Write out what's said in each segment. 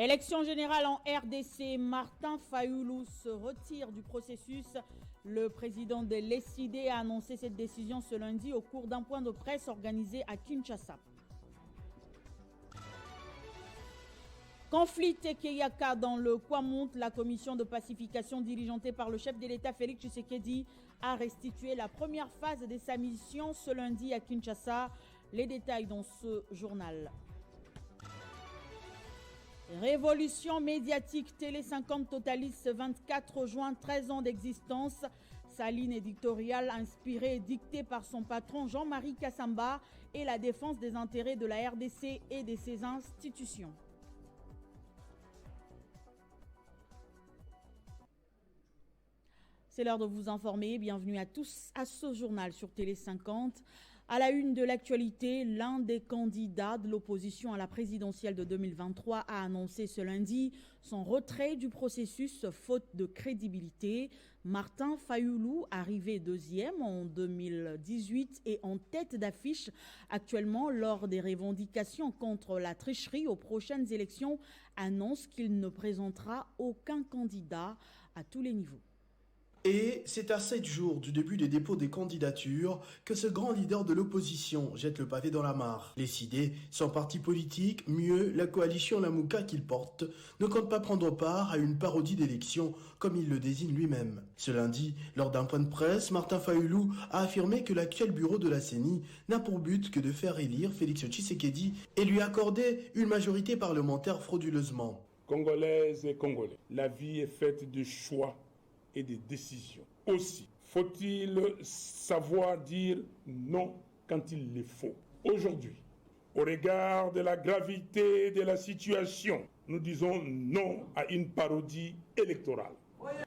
Élection générale en RDC, Martin Fayulu se retire du processus. Le président de l'ESID a annoncé cette décision ce lundi au cours d'un point de presse organisé à Kinshasa. Conflit Tekeyaka dans le Kwamount, la commission de pacification diligentée par le chef de l'État Félix Tshisekedi a restitué la première phase de sa mission ce lundi à Kinshasa. Les détails dans ce journal. Révolution médiatique, Télé 50 totalise ce 24 juin 13 ans d'existence. Sa ligne éditoriale inspirée et dictée par son patron Jean-Marie Kassamba et la défense des intérêts de la RDC et de ses institutions. C'est l'heure de vous informer. Bienvenue à tous à ce journal sur Télé 50. À la une de l'actualité, l'un des candidats de l'opposition à la présidentielle de 2023 a annoncé ce lundi son retrait du processus faute de crédibilité. Martin Fayulu, arrivé deuxième en 2018 et en tête d'affiche actuellement lors des revendications contre la tricherie aux prochaines élections, annonce qu'il ne présentera aucun candidat à tous les niveaux. Et c'est à 7 jours du début des dépôts des candidatures que ce grand leader de l'opposition jette le pavé dans la mare. L'ESID, son parti politique, mieux la coalition Lamouka qu'il porte, ne compte pas prendre part à une parodie d'élection comme il le désigne lui-même. Ce lundi, lors d'un point de presse, Martin Fayulu a affirmé que l'actuel bureau de la CENI n'a pour but que de faire élire Félix Tshisekedi et lui accorder une majorité parlementaire frauduleusement. Congolaises et Congolais, la vie est faite de choix et des décisions. Aussi, faut-il savoir dire non quand il le faut. Aujourd'hui, au regard de la gravité de la situation, nous disons non à une parodie électorale.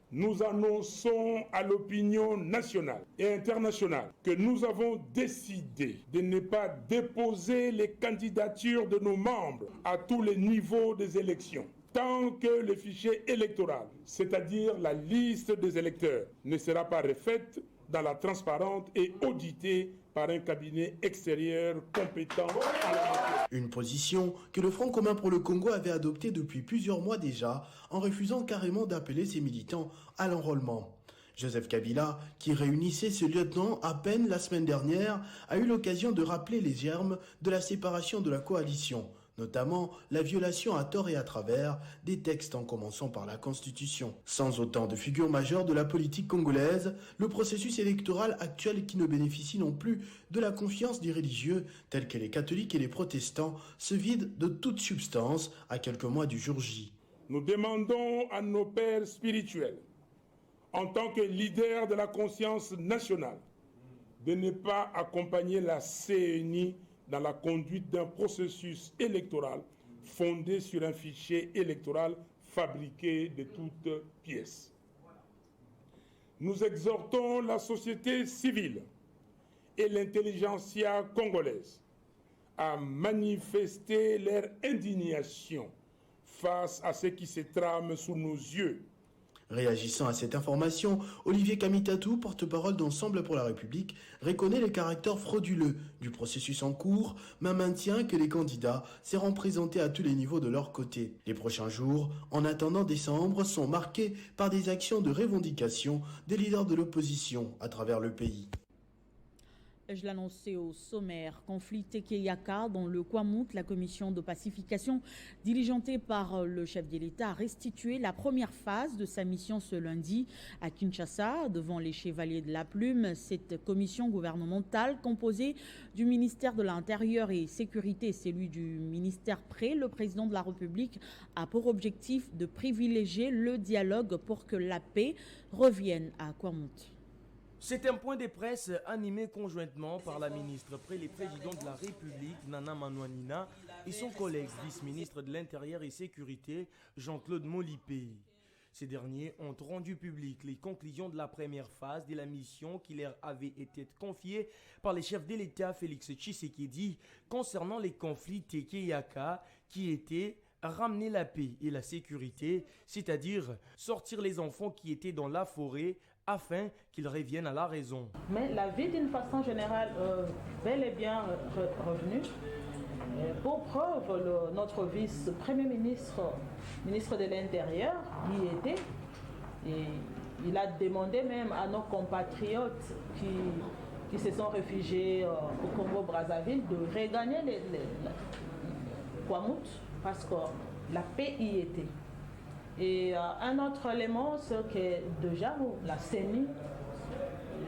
Nous annonçons à l'opinion nationale et internationale que nous avons décidé de ne pas déposer les candidatures de nos membres à tous les niveaux des élections. Tant que le fichier électoral, c'est-à-dire la liste des électeurs, ne sera pas refaite dans la transparente et auditée par un cabinet extérieur compétent à la matière. Une position que le Front commun pour le Congo avait adoptée depuis plusieurs mois déjà, en refusant carrément d'appeler ses militants à l'enrôlement. Joseph Kabila, qui réunissait ce lieutenant à peine la semaine dernière, a eu l'occasion de rappeler les germes de la séparation de la coalition, notamment la violation à tort et à travers des textes en commençant par la Constitution. Sans autant de figures majeures de la politique congolaise, le processus électoral actuel qui ne bénéficie non plus de la confiance des religieux, tels que les catholiques et les protestants, se vide de toute substance à quelques mois du jour J. Nous demandons à nos pères spirituels, en tant que leaders de la conscience nationale, de ne pas accompagner la CENI dans la conduite d'un processus électoral fondé sur un fichier électoral fabriqué de toutes pièces. Nous exhortons la société civile et l'intelligentsia congolaise à manifester leur indignation face à ce qui se trame sous nos yeux. Réagissant à cette information, Olivier Kamitatou, porte-parole d'Ensemble pour la République, reconnaît le caractère frauduleux du processus en cours, mais maintient que les candidats seront présentés à tous les niveaux de leur côté. Les prochains jours, en attendant décembre, sont marqués par des actions de revendication des leaders de l'opposition à travers le pays. Je l'annonçais au sommaire, conflit Tekeyaka dans le Kwamount, la commission de pacification diligentée par le chef de l'État a restitué la première phase de sa mission ce lundi à Kinshasa devant les chevaliers de la plume. Cette commission gouvernementale composée du ministère de l'Intérieur et Sécurité et celui du ministère près, le président de la République a pour objectif de privilégier le dialogue pour que la paix revienne à Kwamount. C'est un point de presse animé conjointement par la ministre près les présidents de la République, Nana Manouanina, et son collègue vice-ministre de l'Intérieur et Sécurité, Jean-Claude Molipé. Ces derniers ont rendu public les conclusions de la première phase de la mission qui leur avait été confiée par le chef de l'État Félix Tshisekedi concernant les conflits Tekeyaka qui étaient ramener la paix et la sécurité, c'est-à-dire sortir les enfants qui étaient dans la forêt afin qu'ils reviennent à la raison. Mais la vie d'une façon générale bel et bien revenue. Pour preuve, notre vice-premier ministre de l'Intérieur, y était. Et il a demandé même à nos compatriotes qui se sont réfugiés au Congo-Brazzaville de regagner les Kwamut parce que la paix y était. Et un autre élément, c'est que déjà la CENI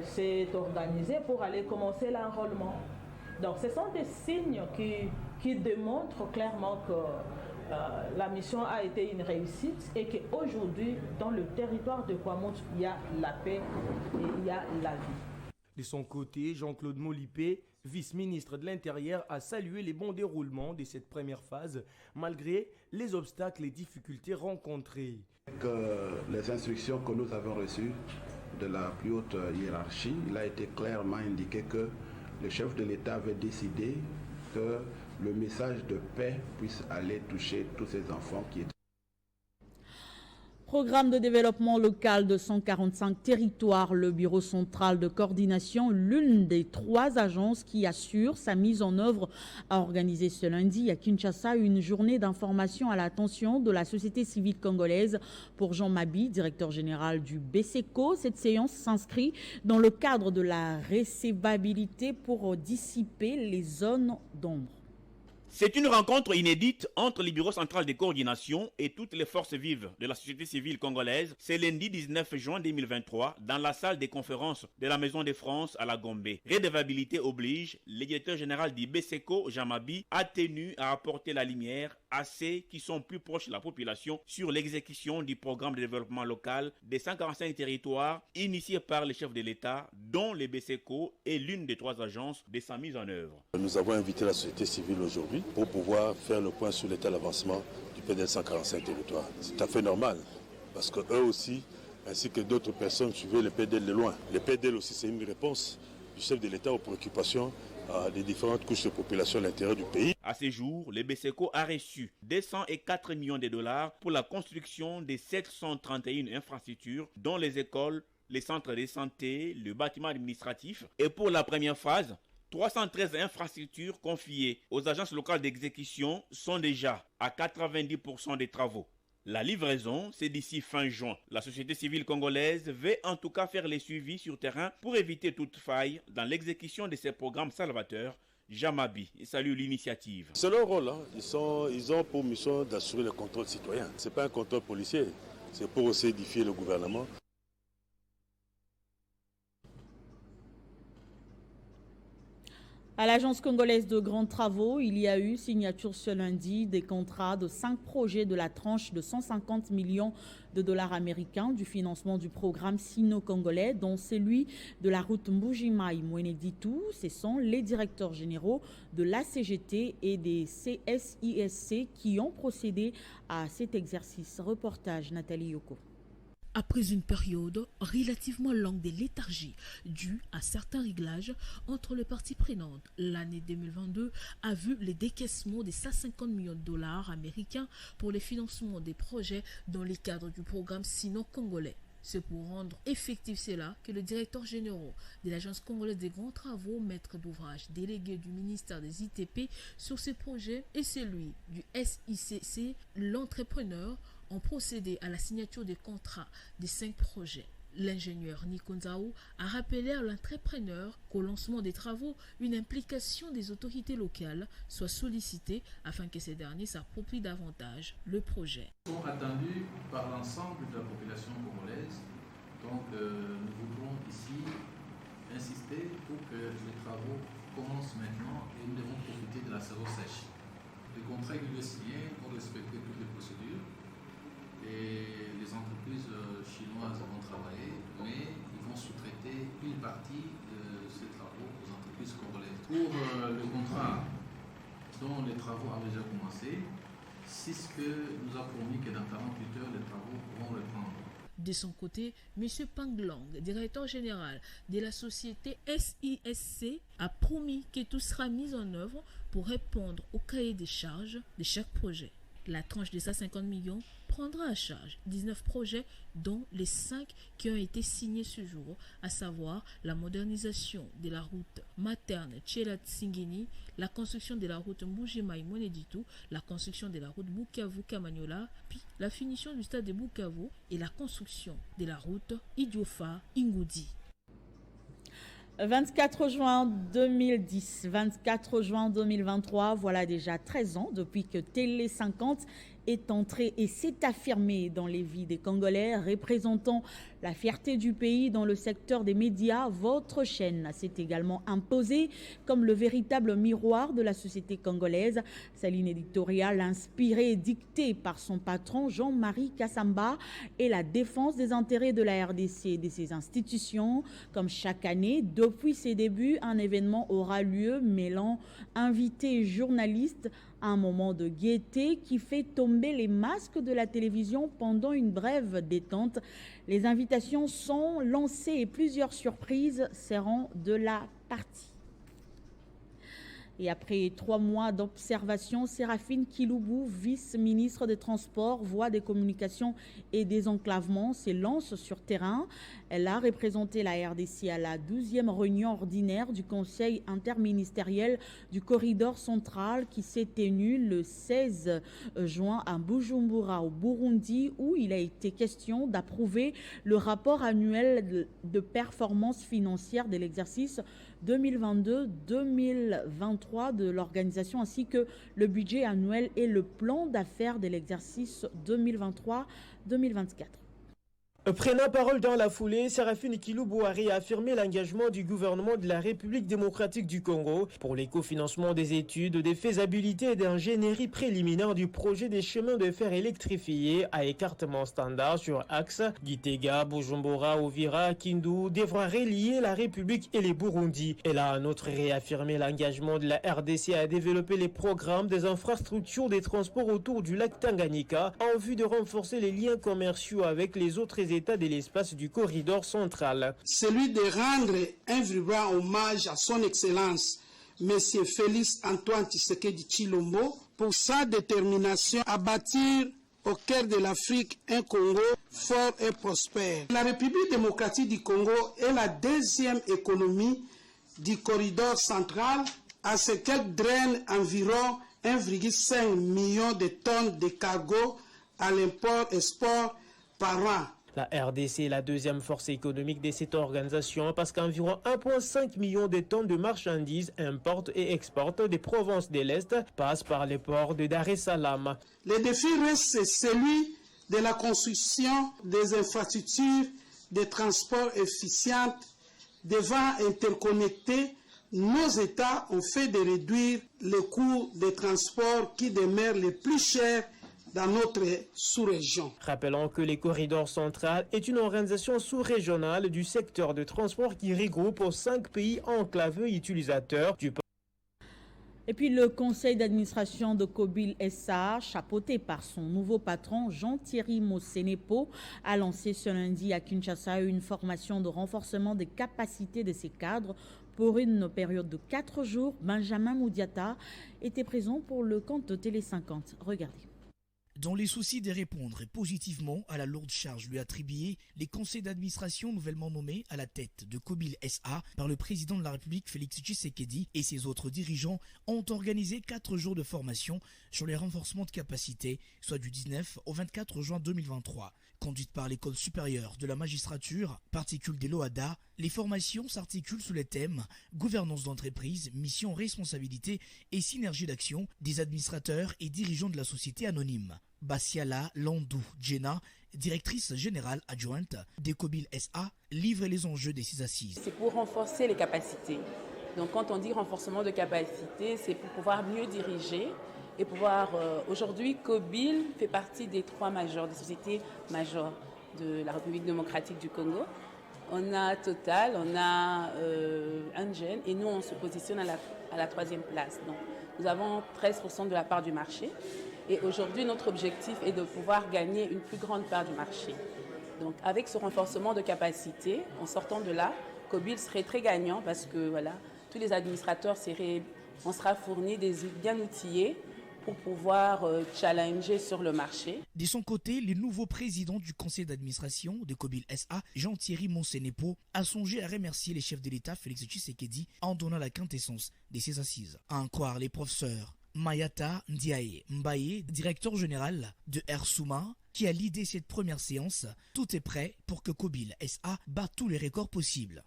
s'est organisée pour aller commencer l'enrôlement. Donc ce sont des signes qui démontrent clairement que la mission a été une réussite et qu'aujourd'hui, dans le territoire de Kwamut, il y a la paix et il y a la vie. De son côté, Jean-Claude Molipé, vice-ministre de l'Intérieur, a salué les bons déroulements de cette première phase, malgré les obstacles et difficultés rencontrées. Les instructions que nous avons reçues de la plus haute hiérarchie, il a été clairement indiqué que le chef de l'État avait décidé que le message de paix puisse aller toucher tous ces enfants qui étaient. Programme de développement local de 145 territoires, le Bureau central de coordination, l'une des 3 agences qui assure sa mise en œuvre, a organisé ce lundi à Kinshasa une journée d'information à l'attention de la société civile congolaise pour Jean Mabi, directeur général du BCECO. Cette séance s'inscrit dans le cadre de la recevabilité pour dissiper les zones d'ombre. C'est une rencontre inédite entre le Bureau central de coordination et toutes les forces vives de la société civile congolaise. C'est lundi 19 juin 2023 dans la salle des conférences de la Maison de France à la Gombe. Redevabilité oblige, le directeur général du BCECO, Jean Mabi, a tenu à apporter la lumière à ceux qui sont plus proches de la population sur l'exécution du programme de développement local des 145 territoires initié par le chef de l'État, dont le BCECO est l'une des 3 agences de sa mise en œuvre. Nous avons invité la société civile aujourd'hui pour pouvoir faire le point sur l'état d'avancement du PDL 145 territoires. C'est tout à fait normal, parce qu'eux aussi, ainsi que d'autres personnes, suivaient le PDL de loin. Le PDL aussi, c'est une réponse du chef de l'État aux préoccupations des différentes couches de population à l'intérieur du pays. À ce jour, le BCECO a reçu 204 millions de dollars pour la construction de 731 infrastructures, dont les écoles, les centres de santé, le bâtiment administratif. Et pour la première phase, 313 infrastructures confiées aux agences locales d'exécution sont déjà à 90% des travaux. La livraison, c'est d'ici fin juin. La société civile congolaise veut en tout cas faire les suivis sur terrain pour éviter toute faille dans l'exécution de ces programmes salvateurs. Jean Mabi salue l'initiative. C'est leur rôle. Ils ont pour mission d'assurer le contrôle citoyen. Ce n'est pas un contrôle policier, c'est pour aussi édifier le gouvernement. À l'Agence congolaise de grands travaux, il y a eu signature ce lundi des contrats de 5 projets de la tranche de 150 millions de dollars américains du financement du programme sino-congolais, dont celui de la route Mbujimai-Mweneditu. Ce sont les directeurs généraux de l'ACGT et des CSISC qui ont procédé à cet exercice. Reportage Nathalie Yoko. Après une période relativement longue de léthargie due à certains réglages entre les parties prenantes, l'année 2022 a vu le décaissement de 150 millions de dollars américains pour le financement des projets dans le cadre du programme sino-congolais. C'est pour rendre effectif cela que le directeur général de l'Agence congolaise des grands travaux, maître d'ouvrage délégué du ministère des ITP sur ces projets, et celui du SICC, l'entrepreneur, ont procédé à la signature des contrats des 5 projets. L'ingénieur Nikonzao a rappelé à l'entrepreneur qu'au lancement des travaux, une implication des autorités locales soit sollicitée afin que ces derniers s'approprient davantage le projet. Ils sont attendus par l'ensemble de la population congolaise. Donc nous voudrons ici insister pour que les travaux commencent maintenant et nous devons profiter de la saison sèche. Les contrats qui doivent signer vont respecter toutes les procédures. Et les entreprises chinoises vont travailler, mais ils vont sous-traiter une partie de ces travaux aux entreprises congolaises. Pour le contrat dont les travaux avaient déjà commencé, c'est ce que nous a promis que dans 48 heures, les travaux pourront reprendre. De son côté, M. Panglang, directeur général de la société SISC, a promis que tout sera mis en œuvre pour répondre au cahier des charges de chaque projet. La tranche de 150 millions prendra à charge 19 projets, dont les 5 qui ont été signés ce jour, à savoir la modernisation de la route Materne Tchelat-Singini, la construction de la route Mbujimaï-Moneditu, la construction de la route Bukavu-Kamanyola, puis la finition du stade de Bukavu et la construction de la route Idiofa-Ingoudi. 24 juin 2010, 24 juin 2023, voilà déjà 13 ans depuis que Télé 50 est entré et s'est affirmé dans les vies des Congolais, représentant la fierté du pays dans le secteur des médias. Votre chaîne s'est également imposée comme le véritable miroir de la société congolaise. Sa ligne éditoriale inspirée et dictée par son patron Jean-Marie Kassamba et la défense des intérêts de la RDC et de ses institutions. Comme chaque année, depuis ses débuts, un événement aura lieu mêlant invités et journalistes à un moment de gaieté qui fait tomber les masques de la télévision pendant une brève détente. Les invitations sont lancées et plusieurs surprises seront de la partie. Et après 3 mois d'observation, Séraphine Kiloubou, vice-ministre des Transports, Voies des Communications et Désenclavement, s'élance sur terrain. Elle a représenté la RDC à la 12e réunion ordinaire du Conseil interministériel du corridor central qui s'est tenue le 16 juin à Bujumbura au Burundi, où il a été question d'approuver le rapport annuel de performance financière de l'exercice 2022-2023 de l'organisation, ainsi que le budget annuel et le plan d'affaires de l'exercice 2023-2024. Prenant parole dans la foulée, Séraphine Kiloubou a réaffirmé l'engagement du gouvernement de la République démocratique du Congo pour le cofinancement des études de faisabilité et d'ingénierie préliminaire du projet des chemins de fer électrifiés à écartement standard sur axe Gitega, Bujumbura, Uvira, Kindu devra relier la République et les Burundi. Elle a en outre réaffirmé l'engagement de la RDC à développer les programmes des infrastructures des transports autour du lac Tanganyika en vue de renforcer les liens commerciaux avec les autres États de l'espace du corridor central. Celui de rendre un vibrant hommage à son Excellence, M. Félix Antoine Tshisekedi Tshilombo, pour sa détermination à bâtir au cœur de l'Afrique un Congo fort et prospère. La République démocratique du Congo est la 2e économie du corridor central, à ce qu'elle draine environ 1,5 million de tonnes de cargo à l'import-export par an. La RDC est la 2e force économique de cette organisation parce qu'environ 1,5 million de tonnes de marchandises importent et exportent des provinces de l'Est passent par les ports de Dar es Salaam. Le défi reste celui de la construction des infrastructures de transport efficientes devant interconnecter nos États ont fait de réduire le coût des transports qui demeurent les plus chers dans notre sous-région. Rappelons que les corridors centrales est une organisation sous-régionale du secteur de transport qui regroupe 5 pays enclavés utilisateurs du. Et puis le conseil d'administration de Kobil SA, chapeauté par son nouveau patron Jean-Thierry Mosenepo, a lancé ce lundi à Kinshasa une formation de renforcement des capacités de ses cadres pour une période de 4 jours. Benjamin Moudiata était présent pour le compte de Télé 50. Regardez. Dans les soucis de répondre positivement à la lourde charge lui attribuée, les conseils d'administration nouvellement nommés à la tête de Kobil SA par le président de la République Félix Tshisekedi et ses autres dirigeants ont organisé 4 jours de formation sur les renforcements de capacités, soit du 19 au 24 juin 2023. Conduites par l'École supérieure de la magistrature, particules des LOADA, les formations s'articulent sous les thèmes gouvernance d'entreprise, mission, responsabilité et synergie d'action des administrateurs et dirigeants de la société anonyme. Bassiala Landou Djena, directrice générale adjointe des Kobil SA, livre les enjeux de ces assises. C'est pour renforcer les capacités. Donc quand on dit renforcement de capacité, c'est pour pouvoir mieux diriger et pouvoir... Aujourd'hui, Kobil fait partie des 3 majors, des sociétés majeures de la République démocratique du Congo. On a Total, on a Engen et nous on se positionne à la 3e place. Donc nous avons 13% de la part du marché. Et aujourd'hui, notre objectif est de pouvoir gagner une plus grande part du marché. Donc, avec ce renforcement de capacité, en sortant de là, Kobil serait très gagnant parce que voilà, tous les administrateurs on sera fournis des bien outillés pour pouvoir challenger sur le marché. De son côté, le nouveau président du conseil d'administration de Kobil SA, Jean-Thierry Monsenepo, a songé à remercier les chefs de l'État Félix Tshisekedi en donnant la quintessence de ses assises. À en croire les professeurs Mayata Ndiaye Mbaye, directeur général de Ersouma, qui a l'idée cette première séance, tout est prêt pour que Kobil SA batte tous les records possibles.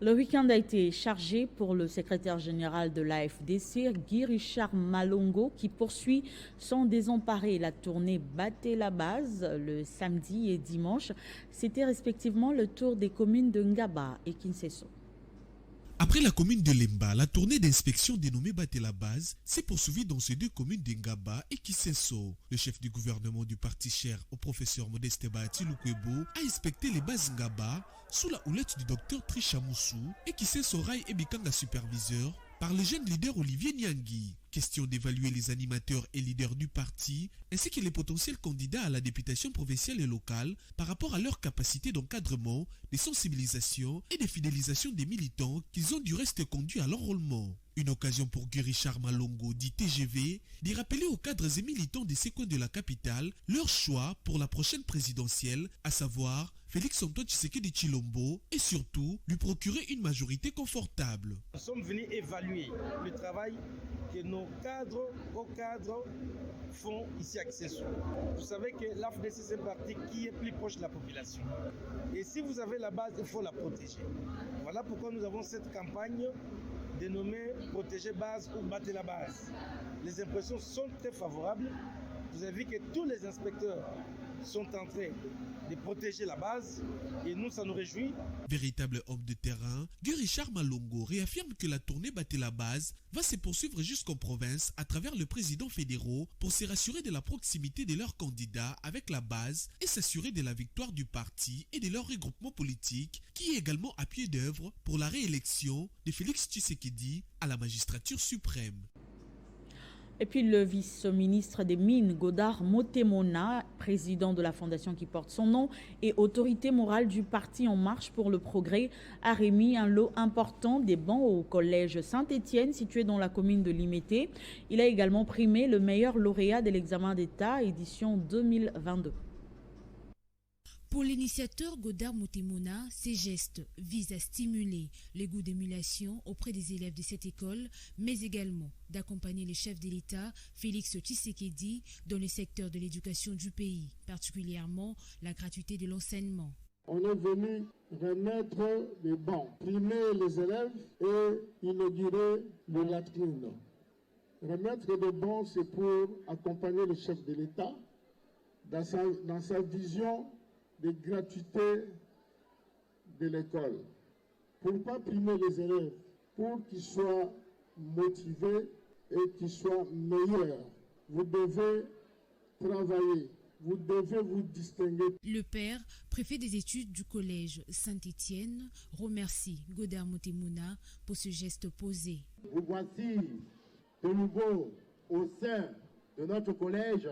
Le week-end a été chargé pour le secrétaire général de l'AFDC, Guy Richard Malongo, qui poursuit sans désemparer la tournée Battez la base le samedi et dimanche. C'était respectivement le tour des communes de Ngaba et Kinseso. Après la commune de Lemba, la tournée d'inspection dénommée Battez la base s'est poursuivie dans ces deux communes de Ngaba et Kinseso. Le chef du gouvernement du parti cher au professeur Modeste Bahati Lukwebo a inspecté les bases Ngaba sous la houlette du docteur Trisha Moussou et Kinseso Rai et Bikanga superviseur par le jeune leader Olivier Nyangui. Question d'évaluer les animateurs et leaders du parti, ainsi que les potentiels candidats à la députation provinciale et locale par rapport à leur capacité d'encadrement, de sensibilisation et de fidélisation des militants qu'ils ont du reste conduit à l'enrôlement. Une occasion pour Guy Richard Malongo, dit TGV, d'y rappeler aux cadres et militants de ces coins de la capitale leur choix pour la prochaine présidentielle, à savoir Félix Antoine Tshisekedi Tshilombo, et surtout lui procurer une majorité confortable. Nous sommes venus évaluer le travail que nos cadres font ici à Kinseso. Vous savez que l'AFDC c'est un parti qui est plus proche de la population. Et si vous avez la base, il faut la protéger. Voilà pourquoi nous avons cette campagne dénommée Protéger base ou Battez la base. Les impressions sont très favorables. Vous avez vu que tous les inspecteurs sont en train de protéger la base et nous, ça nous réjouit. Véritable homme de terrain, Guy Richard Malongo réaffirme que la tournée Battez la base va se poursuivre jusqu'en province à travers le président fédéraux pour se rassurer de la proximité de leurs candidats avec la base et s'assurer de la victoire du parti et de leur regroupement politique qui est également à pied d'œuvre pour la réélection de Félix Tshisekedi à la magistrature suprême. Et puis le vice-ministre des Mines, Godard Motemona, président de la fondation qui porte son nom et autorité morale du parti En Marche pour le Progrès, a remis un lot important des bancs au collège Saint-Étienne situé dans la commune de Limété. Il a également primé le meilleur lauréat de l'examen d'État édition 2022. Pour l'initiateur Godard Motemona, ces gestes visent à stimuler les goûts d'émulation auprès des élèves de cette école, mais également d'accompagner les chefs de l'État, Félix Tshisekedi, dans le secteur de l'éducation du pays, particulièrement la gratuité de l'enseignement. On est venu remettre les bancs, primer les élèves et inaugurer le latrine. Remettre des bancs, c'est pour accompagner le chef de l'État dans sa vision de gratuité de l'école. Pour ne pas primer les élèves, pour qu'ils soient motivés et qu'ils soient meilleurs, vous devez travailler, vous devez vous distinguer. Le père, préfet des études du collège Saint-Étienne, remercie Godard Motemona pour ce geste posé. Vous voici de nouveau au sein de notre collège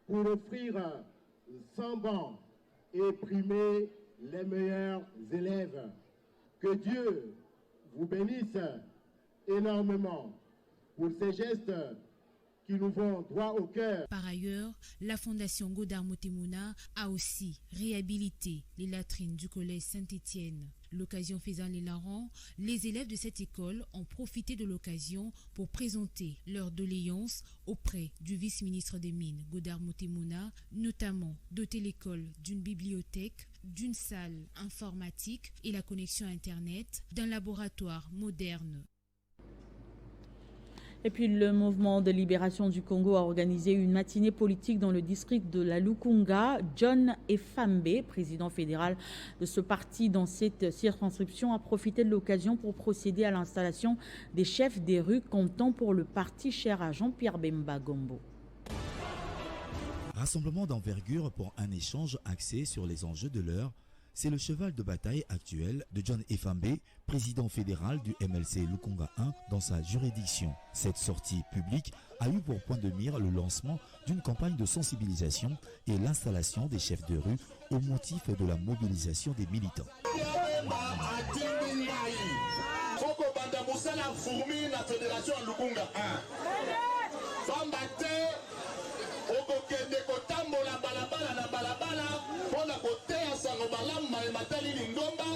pour offrir 100 bancs et primer les meilleurs élèves. Que Dieu vous bénisse énormément pour ces gestes qui nous vont droit au cœur. Par ailleurs, la fondation Godard Motemona a aussi réhabilité les latrines du collège Saint-Étienne. L'occasion faisant les larrons, les élèves de cette école ont profité de l'occasion pour présenter leur doléance auprès du vice-ministre des Mines, Godard Motemona, notamment doter l'école d'une bibliothèque, d'une salle informatique et la connexion Internet, d'un laboratoire moderne. Et puis le mouvement de libération du Congo a organisé une matinée politique dans le district de la Lukunga. John Efambe, président fédéral de ce parti dans cette circonscription, a profité de l'occasion pour procéder à l'installation des chefs des rues comptant pour le parti cher à Jean-Pierre Bemba Gombo. Rassemblement d'envergure pour un échange axé sur les enjeux de l'heure. C'est le cheval de bataille actuel de John Efambe, président fédéral du MLC Lukunga 1 dans sa juridiction. Cette sortie publique a eu pour point de mire le lancement d'une campagne de sensibilisation et l'installation des chefs de rue au motif de la mobilisation des militants. la fourmi la fédération Lukunga 1. Fambate, okokende kotambola balabala na balabala, pona kotea sango balamba e matali lingomba,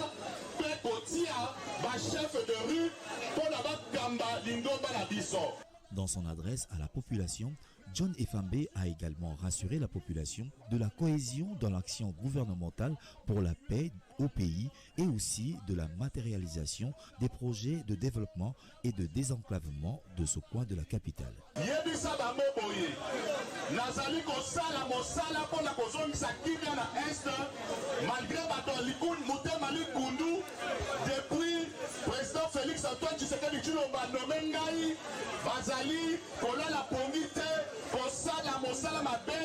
pe kotia ba chef de rue, pona bakamba lingomba na biso. Dans son adresse à la population, John Efambe a également rassuré la population de la cohésion dans l'action gouvernementale pour la paix au pays et aussi de la matérialisation des projets de développement et de désenclavement de ce coin de la capitale. Depuis président Félix Antoine Tshisekedi Tshilombo nommé ngai bazali kolala pongite kosala mosala mabe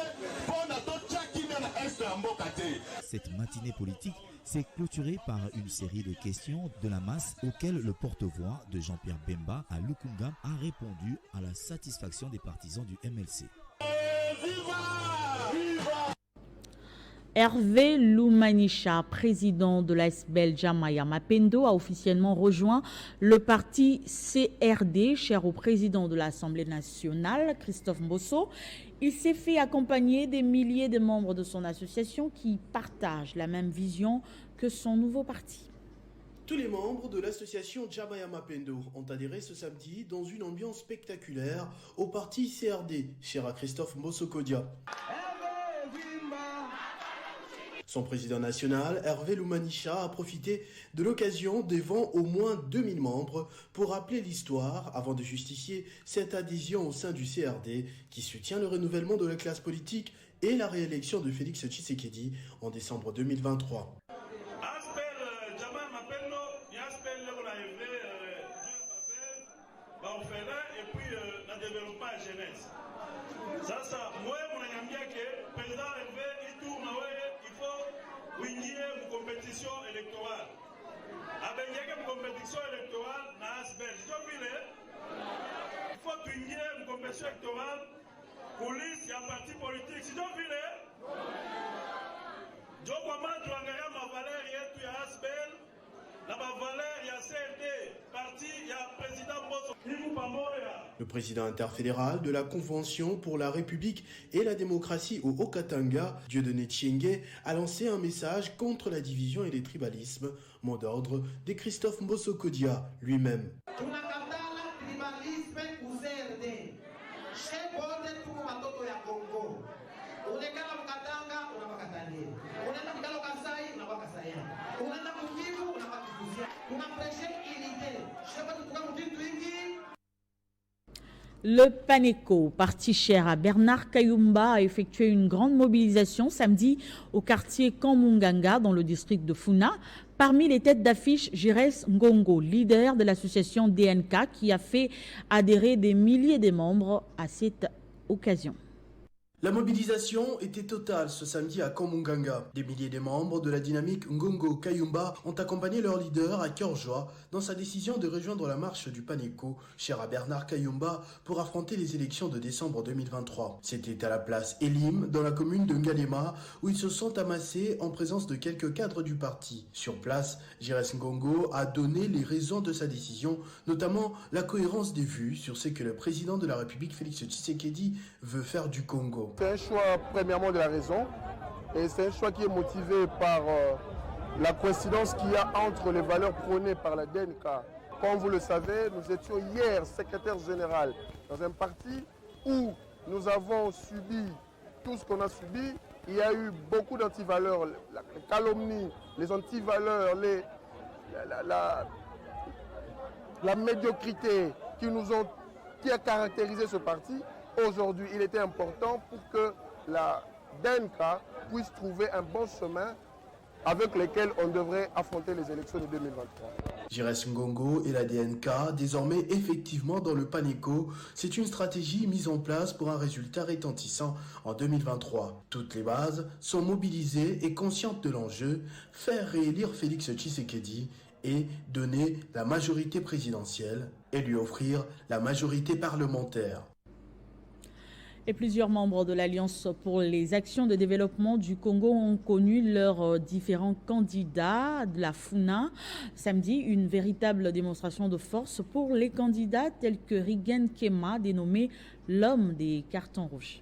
pona tochaki na est ya mboka te. Cette matinée politique s'est clôturée par une série de questions de la masse auxquelles le porte-voix de Jean-Pierre Bemba à Lukunga a répondu à la satisfaction des partisans du MLC. Hervé Loumanicha, président de l'ASBEL Jamaya Mapendo, a officiellement rejoint le parti CRD, cher au président de l'Assemblée nationale, Christophe Mbosso. Il s'est fait accompagner des milliers de membres de son association qui partagent la même vision que son nouveau parti. Tous les membres de l'association Jamaya Mapendo ont adhéré ce samedi dans une ambiance spectaculaire au parti CRD, cher à Christophe Mbosso Kodia. Son président national, Hervé Loumanicha, a profité de l'occasion devant au moins 2000 membres pour rappeler l'histoire avant de justifier cette adhésion au sein du CRD qui soutient le renouvellement de la classe politique et la réélection de Félix Tshisekedi en décembre 2023. Compétition électorale. Avec une compétition électorale, il faut qu'il y ait une compétition électorale. Police, il y a un parti politique. Si vous voulez, je commence à engager ma valeur, il y a Asbel, ma valeur, il y a CRD, parti, il y a président Mbosso. Le président interfédéral de la Convention pour la République et la démocratie au Haut-Katanga, Dieudonné Tchienge, a lancé un message contre la division et les tribalismes, mot d'ordre de Christophe Mbosso Kodia lui-même. Le PANECO, parti cher à Bernard Kayumba, a effectué une grande mobilisation samedi au quartier Kamunganga dans le district de Funa. Parmi les têtes d'affiche, Jires Ngongo, leader de l'association DNK, qui a fait adhérer des milliers de membres à cette occasion. La mobilisation était totale ce samedi à Kamunganga. Des milliers de membres de la dynamique Ngongo Kayumba ont accompagné leur leader à cœur joie dans sa décision de rejoindre la marche du PANECO, cher à Bernard Kayumba, pour affronter les élections de décembre 2023. C'était à la place Elim, dans la commune de Ngalema, où ils se sont amassés en présence de quelques cadres du parti. Sur place, Jires Ngongo a donné les raisons de sa décision, notamment la cohérence des vues sur ce que le président de la République, Félix Tshisekedi, veut faire du Congo. C'est un choix premièrement de la raison et c'est un choix qui est motivé par la coïncidence qu'il y a entre les valeurs prônées par la DNK. Comme vous le savez, nous étions hier secrétaire général dans un parti où nous avons subi tout ce qu'on a subi. Il y a eu beaucoup d'antivaleurs, les calomnies, les antivaleurs, la médiocrité qui a caractérisé ce parti. Aujourd'hui, il était important pour que la DNK puisse trouver un bon chemin avec lequel on devrait affronter les élections de 2023. Jires Ngongo et la DNK, désormais effectivement dans le PANECO, c'est une stratégie mise en place pour un résultat retentissant en 2023. Toutes les bases sont mobilisées et conscientes de l'enjeu, faire réélire Félix Tshisekedi et donner la majorité présidentielle et lui offrir la majorité parlementaire. Et plusieurs membres de l'Alliance pour les actions de développement du Congo ont connu leurs différents candidats de la FUNA. Samedi, une véritable démonstration de force pour les candidats tels que Rigen Kema, dénommé l'homme des cartons rouges.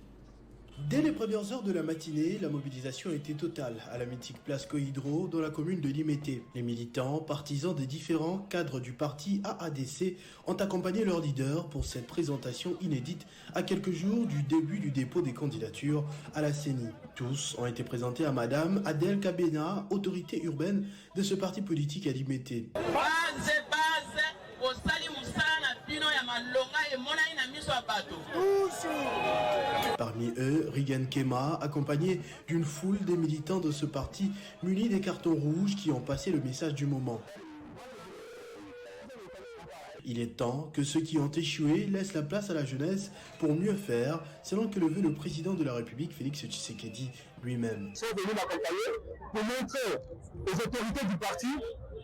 Dès les premières heures de la matinée, la mobilisation était totale à la mythique place Cohydro dans la commune de Limété. Les militants, partisans des différents cadres du parti AADC ont accompagné leur leader pour cette présentation inédite à quelques jours du début du dépôt des candidatures à la CENI. Tous ont été présentés à Madame Adèle Kabena, autorité urbaine de ce parti politique à Limété. Parmi eux, Rigen Kema, accompagné d'une foule des militants de ce parti munis des cartons rouges qui ont passé le message du moment. Il est temps que ceux qui ont échoué laissent la place à la jeunesse pour mieux faire, selon que le veut le président de la République, Félix Tshisekedi lui-même. Nous sommes venus l'accompagner pour montrer aux autorités du parti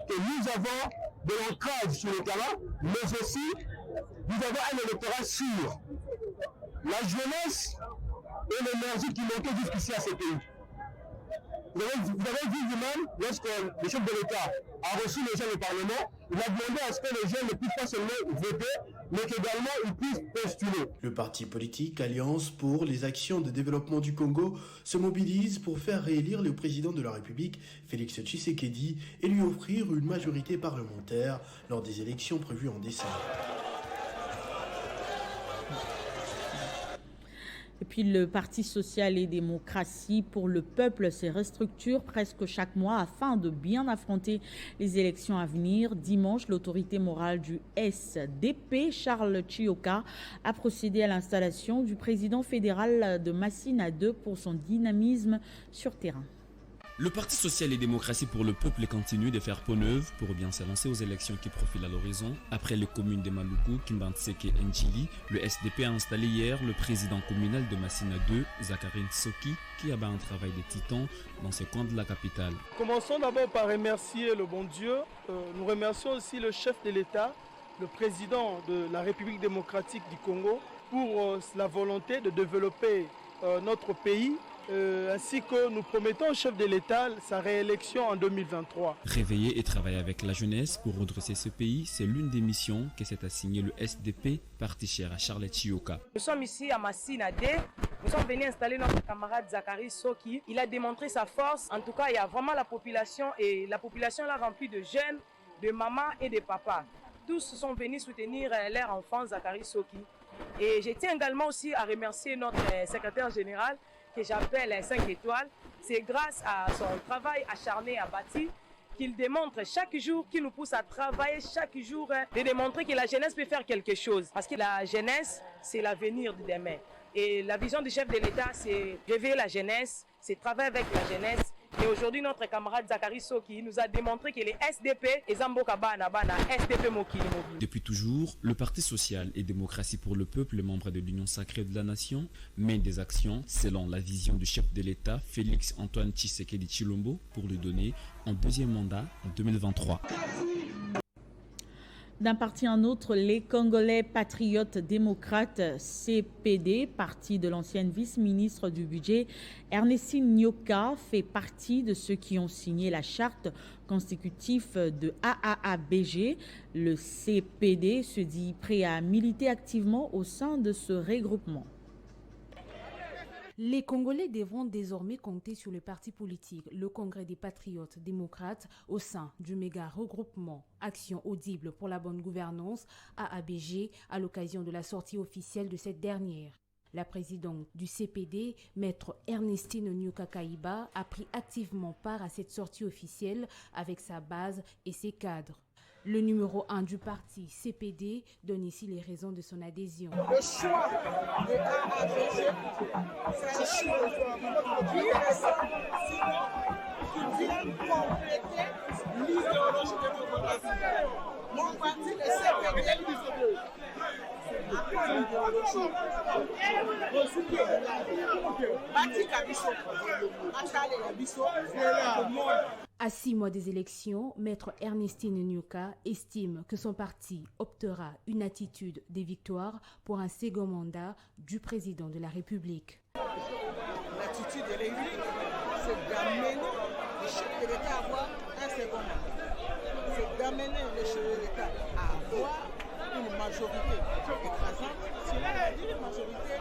que nous avons de l'ancrage sur le terrain, mais aussi nous avons un électorat sûr. La jeunesse et l'énergie qui manquait jusqu'ici à ce pays. Vous avez vu vous-même, lorsque le chef de l'État a reçu les jeunes au Parlement, il a demandé à ce que les jeunes ne puissent pas seulement voter, mais qu'également ils puissent postuler. Le parti politique Alliance pour les actions de développement du Congo se mobilise pour faire réélire le président de la République, Félix Tshisekedi, et lui offrir une majorité parlementaire lors des élections prévues en décembre. Et puis le Parti social et démocratie pour le peuple se restructure presque chaque mois afin de bien affronter les élections à venir. Dimanche, l'autorité morale du SDP, Charles Chioka, a procédé à l'installation du président fédéral de Massina 2 pour son dynamisme sur terrain. Le Parti social et démocratie pour le peuple continue de faire peau neuve pour bien s'avancer aux élections qui profilent à l'horizon. Après les communes de Maluku, Kimbantseke et Njili, le SDP a installé hier le président communal de Massina 2, Zachary Soki, qui abat un travail de titan dans ce coin de la capitale. Commençons d'abord par remercier le bon Dieu. Nous remercions aussi le chef de l'État, le président de la République démocratique du Congo, pour la volonté de développer notre pays. Ainsi que nous promettons au chef de l'État sa réélection en 2023. Réveiller et travailler avec la jeunesse pour redresser ce pays, c'est l'une des missions que s'est assignée le SDP, parti cher à Charles Chioka. Nous sommes ici à Massina 2. Nous sommes venus installer notre camarade Zachary Soki. Il a démontré sa force. En tout cas, il y a vraiment la population et la population l'a remplie de jeunes, de mamans et de papas. Tous sont venus soutenir leur enfant Zachary Soki. Et je tiens également aussi à remercier notre secrétaire général que j'appelle 5 étoiles. C'est grâce à son travail acharné à bâtir qu'il démontre chaque jour, qu'il nous pousse à travailler chaque jour, de démontrer que la jeunesse peut faire quelque chose. Parce que la jeunesse, c'est l'avenir de demain. Et la vision du chef de l'État, c'est réveiller la jeunesse, c'est travailler avec la jeunesse. Et aujourd'hui, notre camarade Zachary Soki nous a démontré que les SDP et Zamboka Bana SDP Mokili Mobile. Depuis toujours, le Parti social et démocratie pour le peuple, membre de l'Union sacrée de la nation, mène des actions selon la vision du chef de l'État, Félix Antoine Tshisekedi Tshilombo, pour lui donner un deuxième mandat en 2023. D'un parti à un autre, les Congolais patriotes démocrates CPD, parti de l'ancienne vice-ministre du budget, Ernestine Nyoka, fait partie de ceux qui ont signé la charte constitutive de AAABG. Le CPD se dit prêt à militer activement au sein de ce regroupement. Les Congolais devront désormais compter sur le parti politique, le Congrès des patriotes démocrates, au sein du méga regroupement Action audible pour la bonne gouvernance, AABG, à l'occasion de la sortie officielle de cette dernière. La présidente du CPD, maître Ernestine Nyoka Kaiba, a pris activement part à cette sortie officielle avec sa base et ses cadres. Le numéro 1 du parti CPD donne ici les raisons de son adhésion. Le choix de AABG, c'est un choix qui vient compléter l'idéologie démocratique. Mon parti, le CPD, À 6 mois des élections, Maître Ernestine Nyuka estime que son parti optera une attitude des victoires pour un second mandat du président de la République. L'attitude de l'élu, c'est d'amener le chef de l'État à avoir un second mandat. C'est d'amener le chef de l'État à avoir une majorité écrasante, sinon on a dit une majorité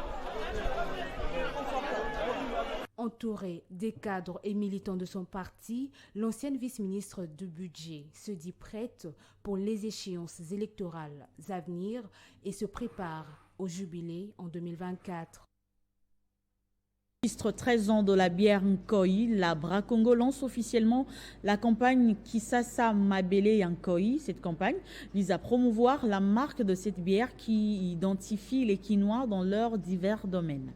confortable. Entouré des cadres et militants de son parti, l'ancienne vice-ministre du Budget se dit prête pour les échéances électorales à venir et se prépare au jubilé en 2024. Registre 13 ans de la bière Nkoi, la Bracongo lance officiellement la campagne Kisasa Mabele Nkoi. Cette campagne vise à promouvoir la marque de cette bière qui identifie les Quinois dans leurs divers domaines.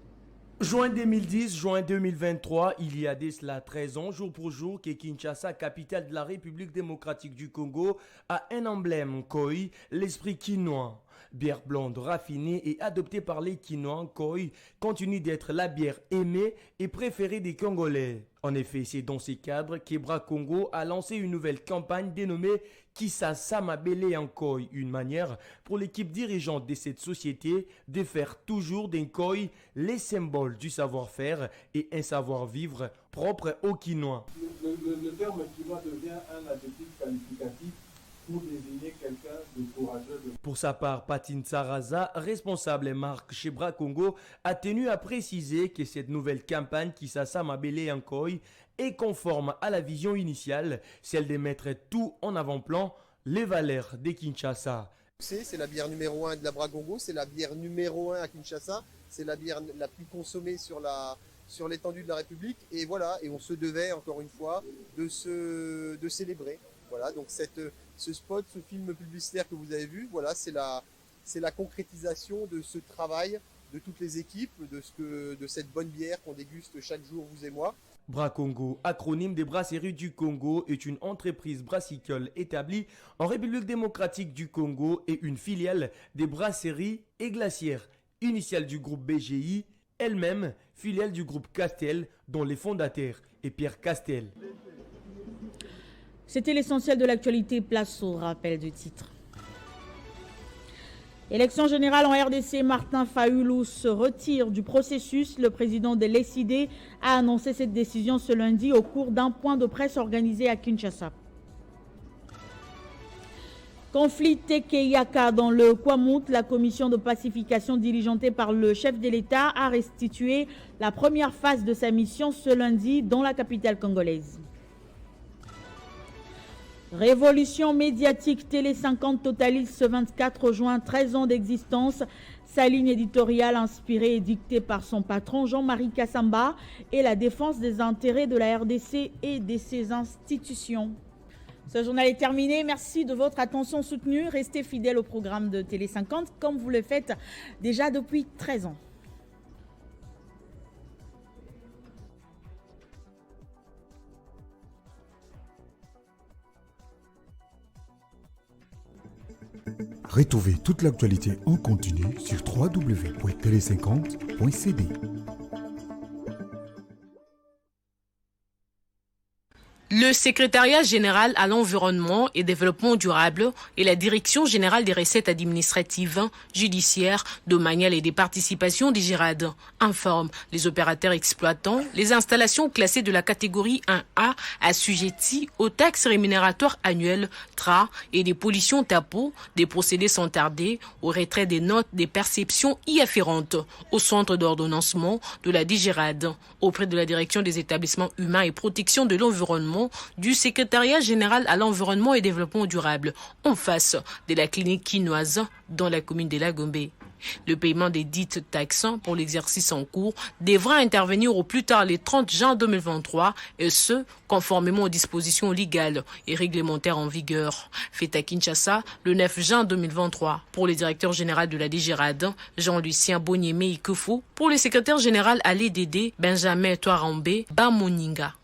Juin 2010, juin 2023, il y a de cela 13 ans, jour pour jour, que Kinshasa, capitale de la République démocratique du Congo, a un emblème Nkoi, l'esprit quinois. Bière blonde raffinée et adoptée par les Quinois, Nkoi continue d'être la bière aimée et préférée des Congolais. En effet, c'est dans ces cadres que Bracongo a lancé une nouvelle campagne dénommée Kisasa Mabele Nkoi, une manière pour l'équipe dirigeante de cette société de faire toujours d'Nkoi les symboles du savoir-faire et un savoir-vivre propre aux Quinois. Le terme Quinois devient un adjectif qualificatif pour désigner quelqu'un de courageux. Pour sa part, Patine Saraza, responsable marque chez Bracongo, a tenu à préciser que cette nouvelle campagne Kisasa Mabele Nkoi est conforme à la vision initiale, celle de mettre tout en avant-plan, les valeurs de Kinshasa. C'est la bière numéro 1 de la Bracongo, c'est la bière numéro 1 à Kinshasa, c'est la bière la plus consommée sur l'étendue de la République, et voilà, et on se devait encore une fois de célébrer. Voilà, donc ce spot, ce film publicitaire que vous avez vu, voilà, c'est la concrétisation de ce travail de toutes les équipes, de cette bonne bière qu'on déguste chaque jour, vous et moi. Bracongo, acronyme des brasseries du Congo, est une entreprise brassicole établie en République démocratique du Congo et une filiale des brasseries et glacières, initiale du groupe BGI, elle-même filiale du groupe Castel, dont les fondateurs est Pierre Castel. C'était l'essentiel de l'actualité, place au rappel du titre. Élection générale en RDC, Martin Fayulu se retire du processus. Le président de l'ECD a annoncé cette décision ce lundi au cours d'un point de presse organisé à Kinshasa. Conflit Tekeyaka dans le Kwamut, la commission de pacification diligentée par le chef de l'État a restitué la première phase de sa mission ce lundi dans la capitale congolaise. Révolution médiatique, Télé 50 totalise ce 24 juin 13 ans d'existence. Sa ligne éditoriale inspirée et dictée par son patron Jean-Marie Kassamba et la défense des intérêts de la RDC et de ses institutions. Ce journal est terminé. Merci de votre attention soutenue. Restez fidèles au programme de Télé 50 comme vous le faites déjà depuis 13 ans. Retrouvez toute l'actualité en continu sur www.tele50.cd. Le secrétariat général à l'environnement et développement durable et la direction générale des recettes administratives, judiciaires, domaniales et des participations des GIRAD informent les opérateurs exploitants les installations classées de la catégorie 1A assujetties aux taxes rémunératoire annuelles, TRA et des pollutions TAPO, des procédés sans tarder au retrait des notes des perceptions y afférentes au centre d'ordonnancement de la DGRAD auprès de la direction des établissements humains et protection de l'environnement du secrétariat général à l'environnement et développement durable en face de la clinique quinoise dans la commune de Lagombe. Le paiement des dites taxes pour l'exercice en cours devra intervenir au plus tard le 30 juin 2023 et ce, conformément aux dispositions légales et réglementaires en vigueur. Fait à Kinshasa le 9 juin 2023. Pour le directeur général de la DGRAD, Jean-Lucien Boniemé Ikefo, pour le secrétaire général à l'EDD, Benjamin Touarambé Bamoninga.